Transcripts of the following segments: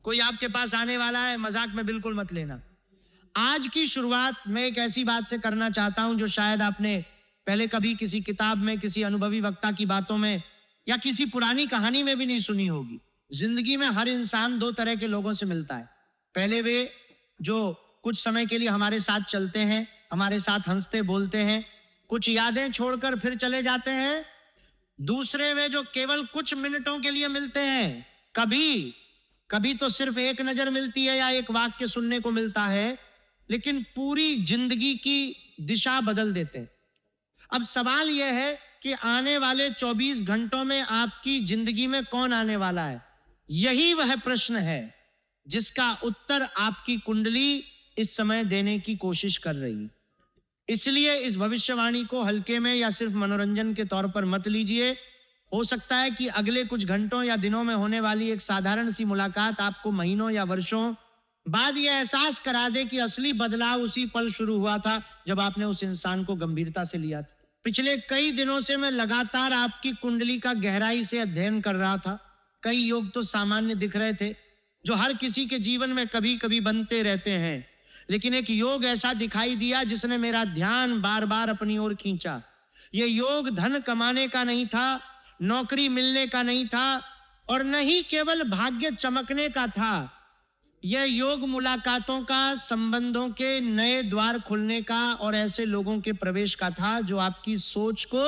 कोई आपके पास आने वाला है, मजाक में बिल्कुल मत लेना। आज की शुरुआत मैं एक ऐसी बात से करना चाहता हूं जो शायद आपने पहले कभी किसी किताब में, किसी अनुभवी वक्ता की बातों में या किसी पुरानी कहानी में भी नहीं सुनी होगी। जिंदगी में हर इंसान दो तरह के लोगों से मिलता है। पहले वे जो कुछ समय के लिए हमारे साथ चलते हैं, हमारे साथ हंसते बोलते हैं, कुछ यादें छोड़कर फिर चले जाते हैं। दूसरे वे जो केवल कुछ मिनटों के लिए मिलते हैं, कभी कभी तो सिर्फ एक नजर मिलती है या एक वाक्य सुनने को मिलता है, लेकिन पूरी जिंदगी की दिशा बदल देते हैं। अब सवाल यह है कि आने वाले 24 घंटों में आपकी जिंदगी में कौन आने वाला है? यही वह प्रश्न है जिसका उत्तर आपकी कुंडली इस समय देने की कोशिश कर रही है। इसलिए इस भविष्यवाणी को हल्के में या सिर्फ मनोरंजन के तौर पर मत लीजिए। हो सकता है कि अगले कुछ घंटों या दिनों में होने वाली एक साधारण सी मुलाकात आपको महीनों या वर्षों बाद यह एहसास करा दे कि असली बदलाव उसी पल शुरू हुआ था जब आपने उस इंसान को गंभीरता से लिया था। पिछले कई दिनों से मैं लगातार आपकी कुंडली का गहराई से अध्ययन कर रहा था। कई योग तो सामान्य दिख रहे थे जो हर किसी के जीवन में कभी कभी बनते रहते हैं, लेकिन एक योग ऐसा दिखाई दिया जिसने मेरा ध्यान बार बार अपनी ओर खींचा। यह योग धन कमाने का नहीं था, नौकरी मिलने का नहीं था और न ही केवल भाग्य चमकने का था। यह योग मुलाकातों का, संबंधों के नए द्वार खुलने का और ऐसे लोगों के प्रवेश का था जो आपकी सोच को,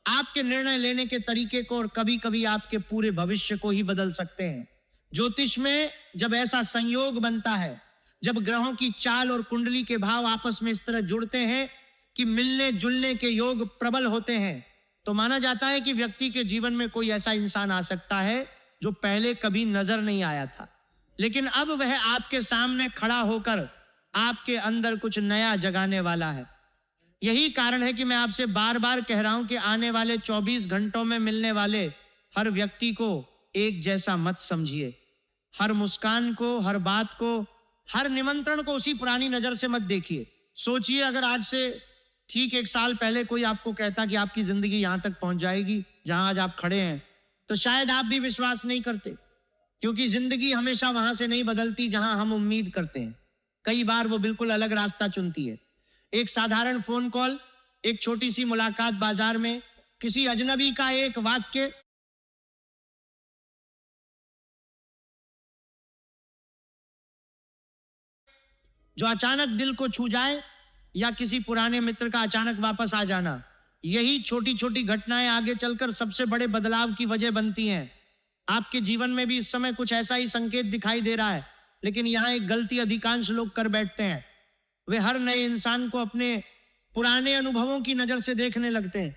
आपके निर्णय लेने के तरीके को और कभी कभी आपके पूरे भविष्य को ही बदल सकते हैं। ज्योतिष में जब ऐसा संयोग बनता है, जब ग्रहों की चाल और कुंडली के भाव आपस में इस तरह जुड़ते हैं कि मिलने जुलने के योग प्रबल होते हैं, तो माना जाता है कि व्यक्ति के जीवन में कोई ऐसा इंसान आ सकता है जो पहले कभी नजर नहीं आया था, लेकिन अब वह आपके सामने खड़ा होकर आपके अंदर कुछ नया जगाने वाला है। यही कारण है कि मैं आपसे बार बार कह रहा हूं कि आने वाले 24 घंटों में मिलने वाले हर व्यक्ति को एक जैसा मत समझिए। हर मुस्कान को, हर बात को, हर निमंत्रण को उसी पुरानी नजर से मत देखिए। सोचिए, अगर आज से ठीक 1 साल पहले कोई आपको कहता कि आपकी जिंदगी यहां तक पहुंच जाएगी जहां आज आप खड़े हैं, तो शायद आप भी विश्वास नहीं करते, क्योंकि जिंदगी हमेशा वहां से नहीं बदलती जहां हम उम्मीद करते हैं। कई बार वो बिल्कुल अलग रास्ता चुनती है। एक साधारण फोन कॉल, एक छोटी सी मुलाकात बाजार में, किसी अजनबी का एक वाक्य, जो अचानक दिल को छू जाए, या किसी पुराने मित्र का अचानक वापस आ जाना, यही छोटी छोटी घटनाएं आगे चलकर सबसे बड़े बदलाव की वजह बनती हैं। आपके जीवन में भी इस समय कुछ ऐसा ही संकेत दिखाई दे रहा है, लेकिन यहां एक गलती अधिकांश लोग कर बैठते हैं। वे हर नए इंसान को अपने पुराने अनुभवों की नजर से देखने लगते हैं।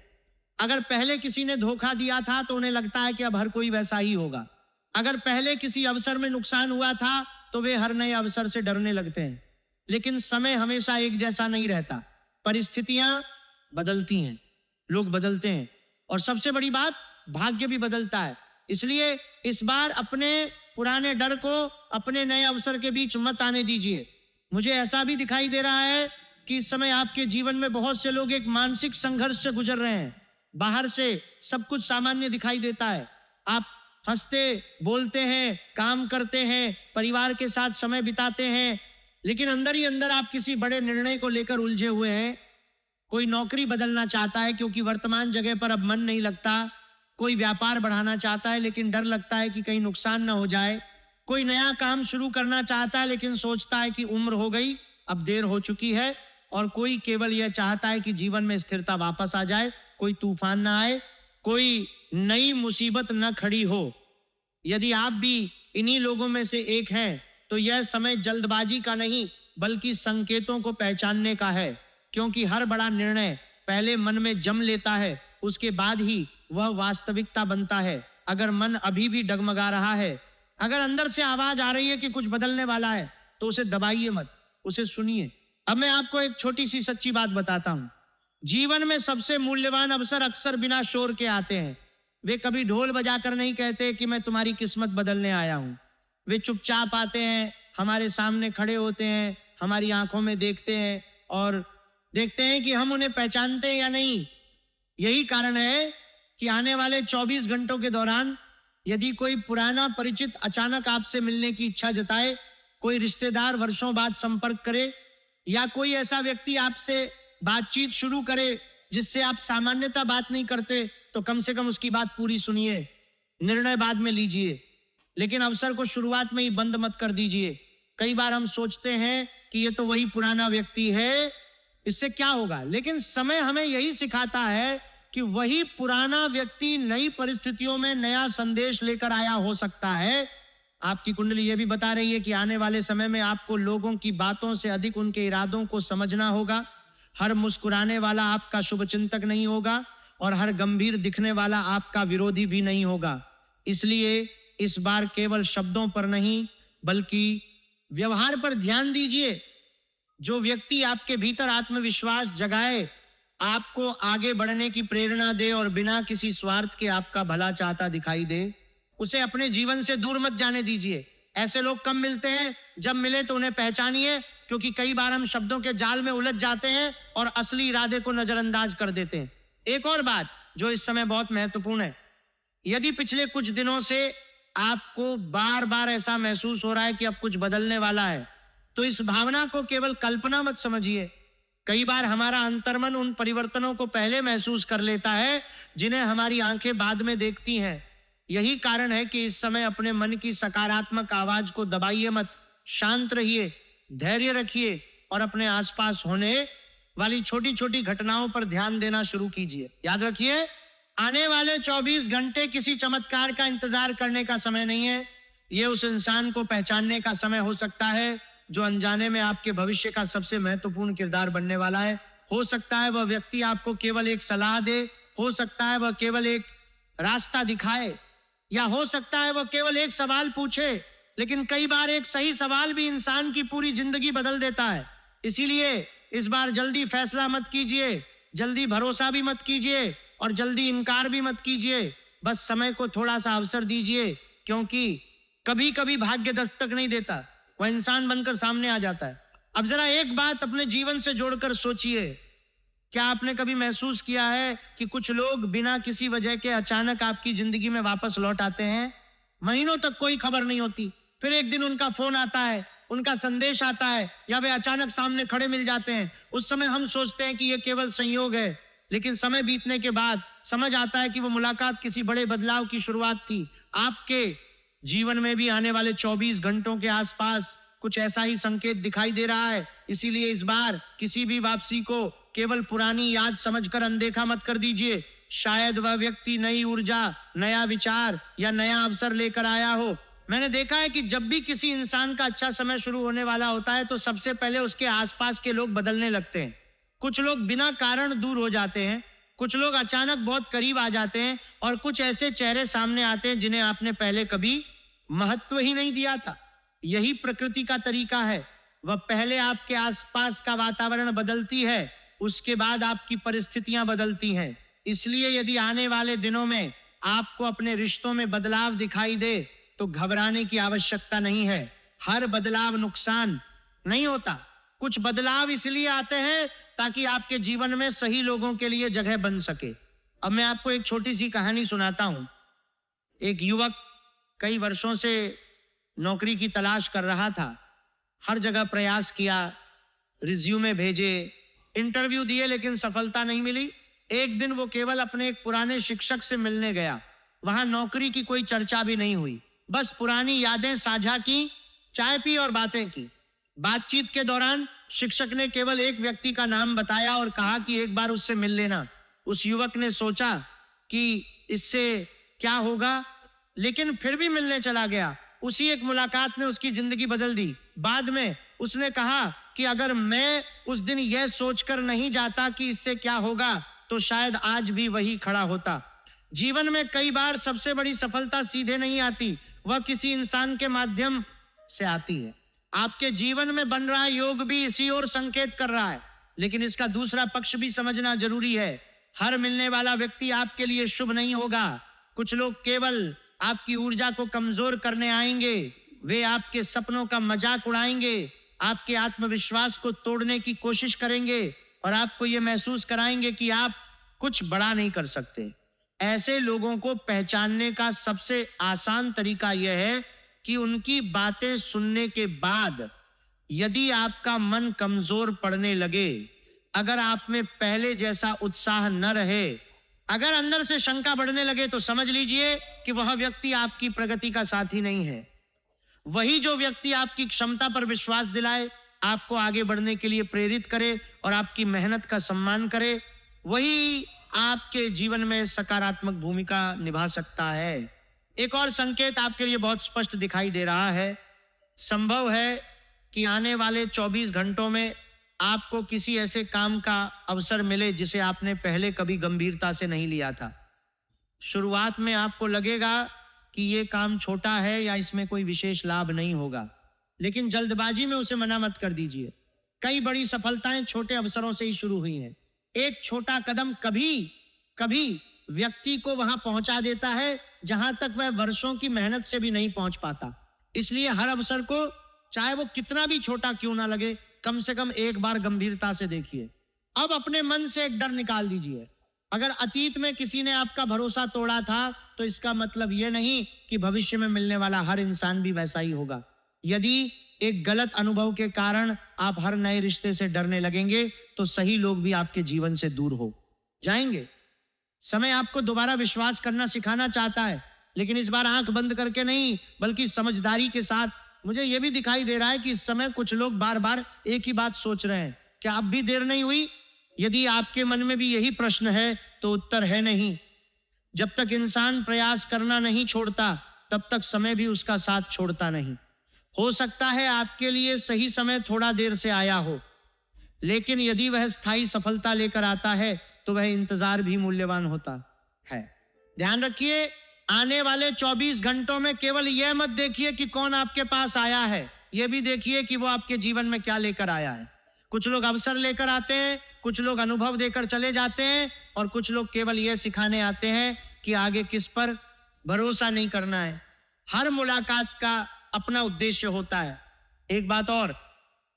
अगर पहले किसी ने धोखा दिया था तो उन्हें लगता है कि अब हर कोई वैसा ही होगा। अगर पहले किसी अवसर में नुकसान हुआ था तो वे हर नए अवसर से डरने लगते हैं। लेकिन समय हमेशा एक जैसा नहीं रहता, परिस्थितियां बदलती हैं, लोग बदलते हैं और सबसे बड़ी बात, भाग्य भी बदलता है। इसलिए इस बार अपने पुराने डर को अपने नए अवसर के बीच मत आने दीजिए। मुझे ऐसा भी दिखाई दे रहा है कि इस समय आपके जीवन में बहुत से लोग एक मानसिक संघर्ष से गुजर रहे हैं। बाहर से सब कुछ सामान्य दिखाई देता है, आप हंसते बोलते हैं, काम करते हैं, परिवार के साथ समय बिताते हैं, लेकिन अंदर ही अंदर आप किसी बड़े निर्णय को लेकर उलझे हुए हैं। कोई नौकरी बदलना चाहता है क्योंकि वर्तमान जगह पर अब मन नहीं लगता। कोई व्यापार बढ़ाना चाहता है लेकिन डर लगता है कि कहीं नुकसान ना हो जाए। कोई नया काम शुरू करना चाहता है लेकिन सोचता है कि उम्र हो गई, अब देर हो चुकी है। और कोई केवल यह चाहता है कि जीवन में स्थिरता वापस आ जाए, कोई तूफान ना आए, कोई नई मुसीबत न खड़ी हो। यदि आप भी इन्हीं लोगों में से एक हैं, तो यह समय जल्दबाजी का नहीं बल्कि संकेतों को पहचानने का है, क्योंकि हर बड़ा निर्णय पहले मन में जम लेता है, उसके बाद ही वह वास्तविकता बनता है। अगर मन अभी भी डगमगा रहा है, अगर अंदर से आवाज आ रही है कि कुछ बदलने वाला है, तो उसे दबाइए मत, उसे सुनिए। अब मैं आपको एक छोटी सी सच्ची बात बताता हूं। जीवन में सबसे मूल्यवान अवसर अक्सर बिना शोर के आते हैं। वे कभी ढोल बजाकर नहीं कहते कि मैं तुम्हारी किस्मत बदलने आया हूं। वे चुपचाप आते हैं, हमारे सामने खड़े होते हैं, हमारी आंखों में देखते हैं और देखते हैं कि हम उन्हें पहचानते हैं या नहीं। यही कारण है कि आने वाले 24 घंटों के दौरान यदि कोई पुराना परिचित अचानक आपसे मिलने की इच्छा जताए, कोई रिश्तेदार वर्षों बाद संपर्क करे, या कोई ऐसा व्यक्ति आपसे बातचीत शुरू करे जिससे आप सामान्यतः बात नहीं करते, तो कम से कम उसकी बात पूरी सुनिए, निर्णय बाद में लीजिए, लेकिन अवसर को शुरुआत में ही बंद मत कर दीजिए। कई बार हम सोचते हैं कि ये तो वही पुराना व्यक्ति है, इससे क्या होगा, लेकिन समय हमें यही सिखाता है कि वही पुराना व्यक्ति नई परिस्थितियों में नया संदेश लेकर आया हो सकता है। आपकी कुंडली यह भी बता रही है कि आने वाले समय में आपको लोगों की बातों से अधिक उनके इरादों को समझना होगा। हर मुस्कुराने वाला आपका शुभचिंतक नहीं होगा और हर गंभीर दिखने वाला आपका विरोधी भी नहीं होगा। इसलिए इस बार केवल शब्दों पर नहीं बल्कि व्यवहार पर ध्यान दीजिए। जो व्यक्ति आपके भीतर आत्मविश्वास जगाए, आपको आगे बढ़ने की प्रेरणा दे और बिना किसी स्वार्थ के आपका भला चाहता दिखाई दे, उसे अपने जीवन से दूर मत जाने दीजिए। ऐसे लोग कम मिलते हैं, जब मिले तो उन्हें पहचानिए, क्योंकि कई बार हम शब्दों के जाल में उलझ जाते हैं और असली इरादे को नजरअंदाज कर देते हैं। एक और बात जो इस समय बहुत महत्वपूर्ण है, यदि पिछले कुछ दिनों से आपको बार बार ऐसा महसूस हो रहा है कि अब कुछ बदलने वाला है, तो इस भावना को केवल कल्पना मत समझिए। कई बार हमारा अंतर्मन उन परिवर्तनों को पहले महसूस कर लेता है जिन्हें हमारी आंखें बाद में देखती हैं। यही कारण है कि इस समय अपने मन की सकारात्मक आवाज को दबाइए मत, शांत रहिए, धैर्य रखिए और अपने आसपास होने वाली छोटी छोटी घटनाओं पर ध्यान देना शुरू कीजिए। याद रखिए, आने वाले 24 घंटे किसी चमत्कार का इंतजार करने का समय नहीं है। यह उस इंसान को पहचानने का समय हो सकता है जो अनजाने में आपके भविष्य का सबसे महत्वपूर्ण किरदार बनने वाला है। हो सकता है वह व्यक्ति आपको केवल एक सलाह दे, हो सकता है वह केवल एक रास्ता दिखाए, या हो सकता है वह केवल एक सवाल पूछे, लेकिन कई बार एक सही सवाल भी इंसान की पूरी जिंदगी बदल देता है। इसीलिए इस बार जल्दी फैसला मत कीजिए, जल्दी भरोसा भी मत कीजिए और जल्दी इनकार भी मत कीजिए। बस समय को थोड़ा सा अवसर दीजिए, क्योंकि कभी कभी भाग्य दस्तक नहीं देता, वह इंसान बनकर सामने आ जाता है। अब जरा एक बात अपने जीवन से जोड़कर सोचिए, क्या आपने कभी महसूस किया है कि कुछ लोग बिना किसी वजह के अचानक आपकी जिंदगी में वापस लौट आते हैं? महीनों तक कोई खबर नहीं होती, फिर एक दिन उनका फोन आता है, उनका संदेश आता है, या वे अचानक सामने खड़े मिल जाते हैं। उस समय हम सोचते हैं कि यह केवल संयोग है, लेकिन समय बीतने के बाद समझ आता है कि वो मुलाकात किसी बड़े बदलाव की शुरुआत थी। आपके जीवन में भी आने वाले 24 घंटों के आसपास कुछ ऐसा ही संकेत दिखाई दे रहा है। इसीलिए इस बार किसी भी वापसी को केवल पुरानी याद समझकर अनदेखा मत कर दीजिए। शायद वह व्यक्ति नई ऊर्जा, नया विचार या नया अवसर लेकर आया हो। मैंने देखा है कि जब भी किसी इंसान का अच्छा समय शुरू होने वाला होता है तो सबसे पहले उसके आसपास के लोग बदलने लगते हैं। कुछ लोग बिना कारण दूर हो जाते हैं, कुछ लोग अचानक बहुत करीब आ जाते हैं और कुछ ऐसे चेहरे सामने आते हैं जिन्हें आपने पहले कभी महत्व ही नहीं दिया था। यही प्रकृति का तरीका है। वह पहले आपके आसपास का वातावरण बदलती है, उसके बाद आपकी परिस्थितियां बदलती हैं। इसलिए यदि आने वाले दिनों में आपको अपने रिश्तों में बदलाव दिखाई दे तो घबराने की आवश्यकता नहीं है। हर बदलाव नुकसान नहीं होता, कुछ बदलाव इसलिए आते हैं ताकि आपके जीवन में सही लोगों के लिए जगह बन सके। अब मैं आपको एक छोटी सी कहानी सुनाता हूं। एक युवक कई वर्षों से नौकरी की तलाश कर रहा था। हर जगह प्रयास किया, रिज्यूमे भेजे, इंटरव्यू दिए, लेकिन सफलता नहीं मिली। एक दिन वो केवल अपने एक पुराने शिक्षक से मिलने गया। वहां नौकरी की कोई चर्चा भी नहीं हुई, बस पुरानी यादें साझा की, चाय पी और बातें की। बातचीत के दौरान शिक्षक ने केवल एक व्यक्ति का नाम बताया और कहा कि एक बार उससे मिल लेना। उस युवक ने सोचा कि इससे क्या होगा, लेकिन फिर भी मिलने चला गया। उसी एक मुलाकात ने उसकी जिंदगी बदल दी। बाद में उसने कहा कि अगर मैं उस दिन यह सोचकर नहीं जाता कि इससे क्या होगा, तो शायद आज भी वही खड़ा होता। जीवन में कई बार सबसे बड़ी सफलता सीधे नहीं आती, वह किसी इंसान के माध्यम से आती है। आपके जीवन में बन रहा योग भी इसी ओर संकेत कर रहा है, लेकिन इसका दूसरा पक्ष भी समझना जरूरी है। हर मिलने वाला व्यक्ति आपके लिए शुभ नहीं होगा। कुछ लोग केवल आपकी ऊर्जा को कमजोर करने आएंगे, वे आपके सपनों का मजाक उड़ाएंगे, आपके आत्मविश्वास को तोड़ने की कोशिश करेंगे और आपको यह महसूस कराएंगे कि आप कुछ बड़ा नहीं कर सकते। ऐसे लोगों को पहचानने का सबसे आसान तरीका यह है कि उनकी बातें सुनने के बाद यदि आपका मन कमजोर पड़ने लगे, अगर आप में पहले जैसा उत्साह न रहे, अगर अंदर से शंका बढ़ने लगे, तो समझ लीजिए कि वह व्यक्ति आपकी प्रगति का साथी नहीं है। वही जो व्यक्ति आपकी क्षमता पर विश्वास दिलाए, आपको आगे बढ़ने के लिए प्रेरित करे और आपकी मेहनत का सम्मान करे, वही आपके जीवन में सकारात्मक भूमिका निभा सकता है। एक और संकेत आपके लिए बहुत स्पष्ट दिखाई दे रहा है। संभव है कि आने वाले 24 घंटों में आपको किसी ऐसे काम का अवसर मिले जिसे आपने पहले कभी गंभीरता से नहीं लिया था। शुरुआत में आपको लगेगा कि यह काम छोटा है या इसमें कोई विशेष लाभ नहीं होगा, लेकिन जल्दबाजी में उसे मना मत कर दीजिए। कई बड़ी सफलताएं छोटे अवसरों से ही शुरू हुई हैं। एक छोटा कदम कभी कभी व्यक्ति को वहां पहुंचा देता है जहां तक वह वर्षों की मेहनत से भी नहीं पहुंच पाता। इसलिए हर अवसर को, चाहे वो कितना भी छोटा क्यों ना लगे, कम से कम एक बार गंभीरता से देखिए। अब अपने मन से एक डर निकाल दीजिए। अगर अतीत में किसी ने आपका भरोसा तोड़ा था, तो इसका मतलब यह नहीं कि भविष्य में मिलने वाला हर इंसान भी वैसा ही होगा। यदि एक गलत अनुभव के कारण आप हर नए रिश्ते से डरने लगेंगे, तो सही लोग भी आपके जीवन से दूर हो जाएंगे। समय आपको दोबारा विश्वास करना सिखाना चाहता है, लेकिन इस बार आंख बंद करके नहीं, बल्कि समझदारी के साथ। मुझे यह भी दिखाई दे रहा है कि इस समय कुछ लोग बार बार एक ही बात सोच रहे हैं। क्या अब भी देर नहीं हुई? यदि आपके मन में भी यही प्रश्न है, तो उत्तर है नहीं। जब तक इंसान प्रयास करना नहीं छोड़ता, तब तक समय भी उसका साथ छोड़ता नहीं। हो सकता है आपके लिए सही समय थोड़ा देर से आया हो, लेकिन यदि वह स्थायी सफलता लेकर आता है, तो वह इंतजार भी मूल्यवान होता है। ध्यान रखिए, आने वाले 24 घंटों में केवल यह मत देखिए कि कौन आपके पास आया है, यह भी देखिए कि वो आपके जीवन में क्या लेकर आया है। कुछ लोग अवसर लेकर आते हैं, कुछ लोग अनुभव देकर चले जाते हैं, और कुछ लोग केवल यह सिखाने आते हैं कि आगे किस पर भरोसा नहीं करना है। हर मुलाकात का अपना उद्देश्य होता है। एक बात और,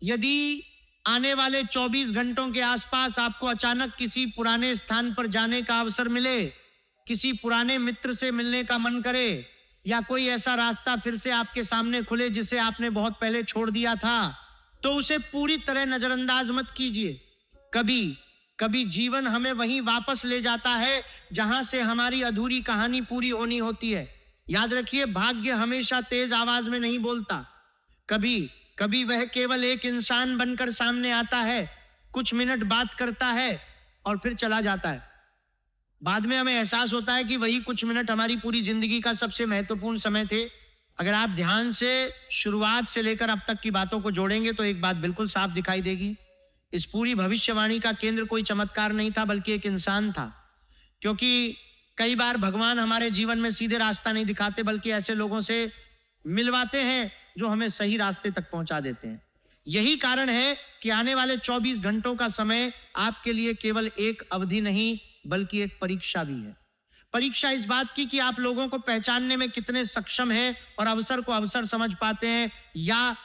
यदि आने वाले 24 घंटों के आसपास आपको अचानक किसी पुराने स्थान पर जाने का अवसर मिले, किसी पुराने मित्र से मिलने का मन करे, या कोई ऐसा रास्ता फिर से आपके सामने खुले जिसे आपने बहुत पहले छोड़ दिया था, तो उसे पूरी तरह नजरअंदाज मत कीजिए। कभी कभी जीवन हमें वहीं वापस ले जाता है जहां से हमारी अधूरी कहानी पूरी होनी होती है। याद रखिए, भाग्य हमेशा तेज आवाज में नहीं बोलता। कभी कभी वह केवल एक इंसान बनकर सामने आता है, कुछ मिनट बात करता है और फिर चला जाता है। बाद में हमें एहसास होता है कि वही कुछ मिनट हमारी पूरी जिंदगी का सबसे महत्वपूर्ण समय थे। अगर आप ध्यान से शुरुआत से लेकर अब तक की बातों को जोड़ेंगे, तो एक बात बिल्कुल साफ दिखाई देगी। इस पूरी भविष्यवाणी का केंद्र कोई चमत्कार नहीं था, बल्कि एक इंसान था। क्योंकि कई बार भगवान हमारे जीवन में सीधे रास्ता नहीं दिखाते, बल्कि ऐसे लोगों से मिलवाते हैं जो हमें सही रास्ते तक पहुंचा देते हैं। यही कारण है कि आने वाले 24 घंटों का समय आपके लिए केवल एक अवधि नहीं, बल्कि एक परीक्षा भी है। परीक्षा इस बात की कि आप लोगों को पहचानने में कितने सक्षम हैं और अवसर को अवसर समझ पाते हैं या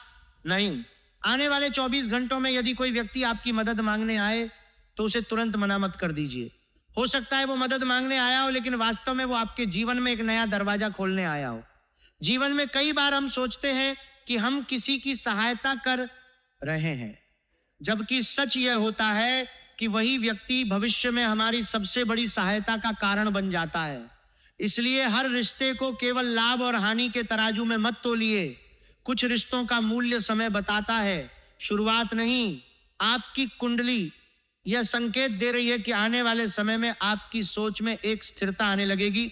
नहीं। आने वाले 24 घंटों में यदि कोई व्यक्ति आपकी मदद मांगने आए, तो उसे तुरंत मना मत कर दीजिए। हो सकता है वो मदद मांगने आया हो, लेकिन वास्तव में वो आपके जीवन में एक नया दरवाजा खोलने आया हो। जीवन में कई बार हम सोचते हैं कि हम किसी की सहायता कर रहे हैं, जबकि सच यह होता है कि वही व्यक्ति भविष्य में हमारी सबसे बड़ी सहायता का कारण बन जाता है। इसलिए हर रिश्ते को केवल लाभ और हानि के तराजू में मत तोलिए। कुछ रिश्तों का मूल्य समय बताता है, शुरुआत नहीं। आपकी कुंडली यह संकेत दे रही है कि आने वाले समय में आपकी सोच में एक स्थिरता आने लगेगी।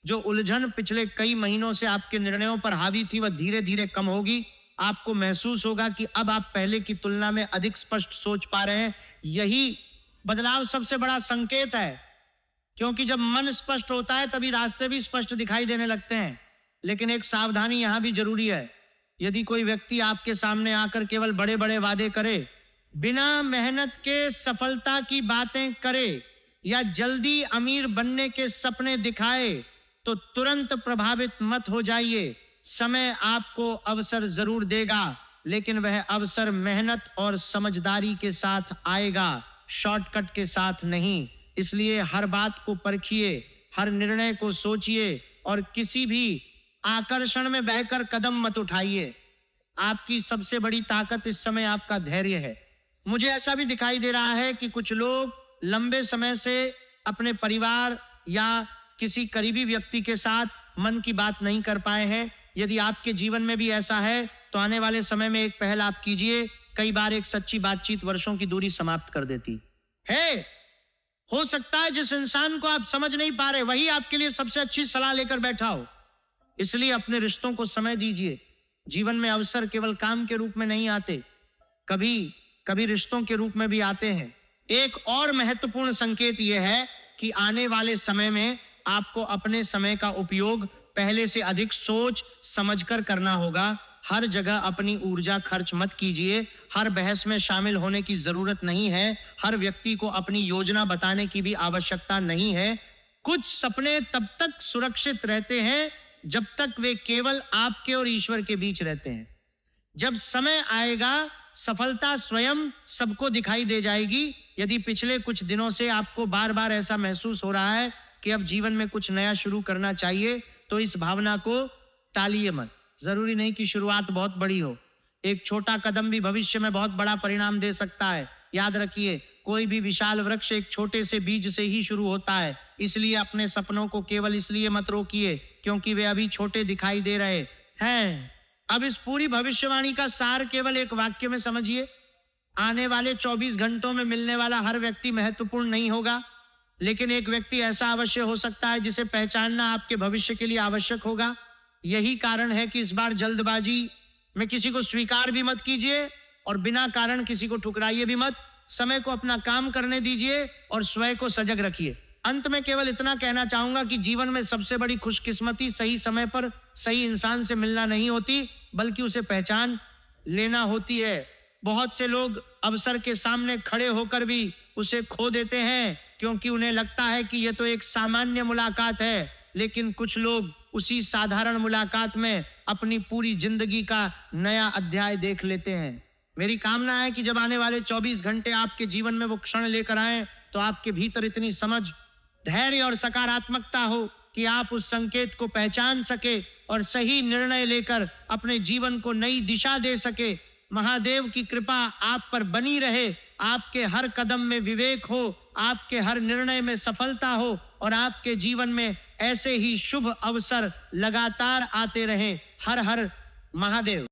जो उलझन पिछले कई महीनों से आपके निर्णयों पर हावी थी, वह धीरे धीरे कम होगी। आपको महसूस होगा कि अब आप पहले की तुलना में अधिक स्पष्ट सोच पा रहे हैं। यही बदलाव सबसे बड़ा संकेत है, क्योंकि जब मन स्पष्ट होता है, तभी रास्ते भी स्पष्ट दिखाई देने लगते हैं। लेकिन एक सावधानी यहां भी जरूरी है। यदि कोई व्यक्ति आपके सामने आकर केवल बड़े बड़े वादे करे, बिना मेहनत के सफलता की बातें करे, या जल्दी अमीर बनने के सपने दिखाए, तो तुरंत प्रभावित मत हो जाइए। समय आपको अवसर जरूर देगा, लेकिन वह अवसर मेहनत और समझदारी के साथ आएगा, शॉर्टकट के साथ नहीं। इसलिए हर बात को परखिए, हर निर्णय को सोचिए और किसी भी आकर्षण में बहकर कदम मत उठाइए। आपकी सबसे बड़ी ताकत इस समय आपका धैर्य है। मुझे ऐसा भी दिखाई दे रहा है कि कुछ लोग लंबे समय से अपने परिवार या किसी करीबी व्यक्ति के साथ मन की बात नहीं कर पाए हैं। यदि आपके जीवन में भी ऐसा है तो आने वाले समय में एक पहल आप कीजिए। कई बार एक सच्ची बातचीत वर्षों की दूरी समाप्त कर देती है। हो सकता है जिस इंसान को आप समझ नहीं पा रहे वही आपके लिए सबसे अच्छी सलाह लेकर बैठा हो। इसलिए अपने रिश्तों को समय दीजिए। जीवन में अवसर केवल काम के रूप में नहीं आते, कभी कभी रिश्तों के रूप में भी आते हैं। एक और महत्वपूर्ण संकेत यह है कि आने वाले समय में आपको अपने समय का उपयोग पहले से अधिक सोच समझकर करना होगा। हर जगह अपनी ऊर्जा खर्च मत कीजिए। हर बहस में शामिल होने की जरूरत नहीं है। हर व्यक्ति को अपनी योजना बताने की भी आवश्यकता नहीं है। कुछ सपने तब तक सुरक्षित रहते हैं जब तक वे केवल आपके और ईश्वर के बीच रहते हैं। जब समय आएगा सफलता स्वयं सबको दिखाई दे जाएगी। यदि पिछले कुछ दिनों से आपको बार बार ऐसा महसूस हो रहा है कि अब जीवन में कुछ नया शुरू करना चाहिए तो इस भावना को टालिए मत। जरूरी नहीं कि शुरुआत बहुत बड़ी हो। एक छोटा कदम भी भविष्य में बहुत बड़ा परिणाम दे सकता है। याद रखिए, कोई भी विशाल वृक्ष एक छोटे से बीज से ही शुरू होता है। इसलिए अपने सपनों को केवल इसलिए मत रोकिए क्योंकि वे अभी छोटे दिखाई दे रहे हैं। अब इस पूरी भविष्यवाणी का सार केवल एक वाक्य में समझिए। आने वाले 24 घंटों में मिलने वाला हर व्यक्ति महत्वपूर्ण नहीं होगा, लेकिन एक व्यक्ति ऐसा अवश्य हो सकता है जिसे पहचानना आपके भविष्य के लिए आवश्यक होगा। यही कारण है कि इस बार जल्दबाजी में किसी को स्वीकार भी मत कीजिए और बिना कारण किसी को ठुकराइए भी मत। समय को अपना काम करने दीजिए और स्वयं को सजग रखिए। अंत में केवल इतना कहना चाहूंगा कि जीवन में सबसे बड़ी खुशकिस्मती सही समय पर सही इंसान से मिलना नहीं होती, बल्कि उसे पहचान लेना होती है। बहुत से लोग अवसर के सामने खड़े होकर भी उसे खो देते हैं क्योंकि उन्हें लगता है कि यह तो एक सामान्य मुलाकात है, लेकिन कुछ लोग उसी साधारण मुलाकात में अपनी पूरी जिंदगी का नया अध्याय देख लेते हैं। मेरी कामना है कि जब आने वाले 24 घंटे आपके जीवन में वो क्षण लेकर आए तो आपके भीतर इतनी समझ, धैर्य और सकारात्मकता हो कि आप उस संकेत को पहचान सके और सही निर्णय लेकर अपने जीवन को नई दिशा दे सके। महादेव की कृपा आप पर बनी रहे। आपके हर कदम में विवेक हो, आपके हर निर्णय में सफलता हो और आपके जीवन में ऐसे ही शुभ अवसर लगातार आते रहें। हर हर महादेव।